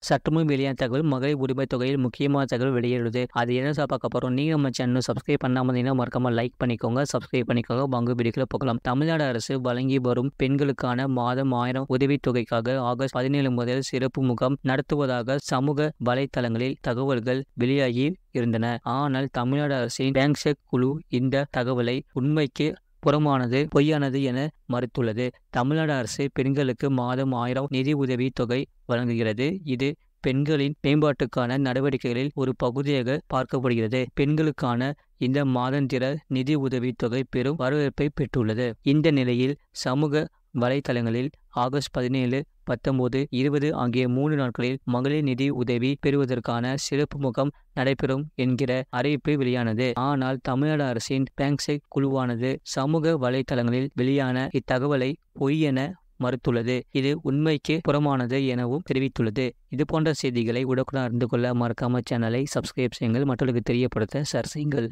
சற்றுமுன் வெளியான தகவல் மகளிர் உரிமை தொகையில் முக்கியமான தகவல் வெளியிடுது. அது என்ன பார்க்க போறோம். நீங்க நம்ம சேனல் சப்ஸ்கிரைப் பண்ணாம இருந்தீங்கன்னா மறக்காம லைக் பண்ணிக்கோங்க, சப்ஸ்கிரைப் பண்ணிக்கோங்க. வாங்க வீடியோக்குள்ள போகலாம். தமிழ்நாடு அரசு வழங்கி வரும் பெண்களுக்கான மாதம் 1000 உதவித்தொகைக்காக ஆகஸ்ட் 17 முதல் சிறப்பு முகாம் நடத்துவதாக சமூக வலைதளங்களில் தகவல்கள் வெளியாகி இருந்தன. ஆனால் தமிழ்நாடு அரசின் பேங்க் செக் குழு இந்த தகவலை உண்மைக்கு புறமானது, பொய்யானது என மறுத்துள்ளது. தமிழ்நாடு அரசு பெண்களுக்கு மாதம் 1000 நிதி உதவி தொகை வழங்குகிறது. இது பெண்களின் மேம்பாட்டுக்கான நடவடிக்கைகளில் ஒரு பகுதியாக பார்க்கப்படுகிறது. பெண்களுக்கான இந்த மாதாந்திர நிதி உதவி தொகை பெரும் வரவேற்பை பெற்றுள்ளது. இந்த நிலையில் சமூக வலைதளங்களில் ஆகஸ்ட் 17, 19, 20 ஆகிய 3 நாட்களில் மகளிர் நிதி உதவி பெறுவதற்கான சிறப்பு முகாம் நடைபெறும் என்கிற அறிவிப்பு வெளியானது. ஆனால் தமிழ்நாடு அரசின் பேங்க் செக் குழுவானது சமூக வலைதளங்களில் வெளியான இத்தகவலை பொய் என மறுத்துள்ளது. இது உண்மைக்கு புறமானது எனவும் தெரிவித்துள்ளது. இது போன்ற செய்திகளை உடனுக்குடன் அறிந்து கொள்ள மறக்காம சேனலை சப்ஸ்கிரைப் செய்யுங்கள், மற்றவர்களுக்கு தெரியப்படுத்த ஷேர் செய்யுங்கள்.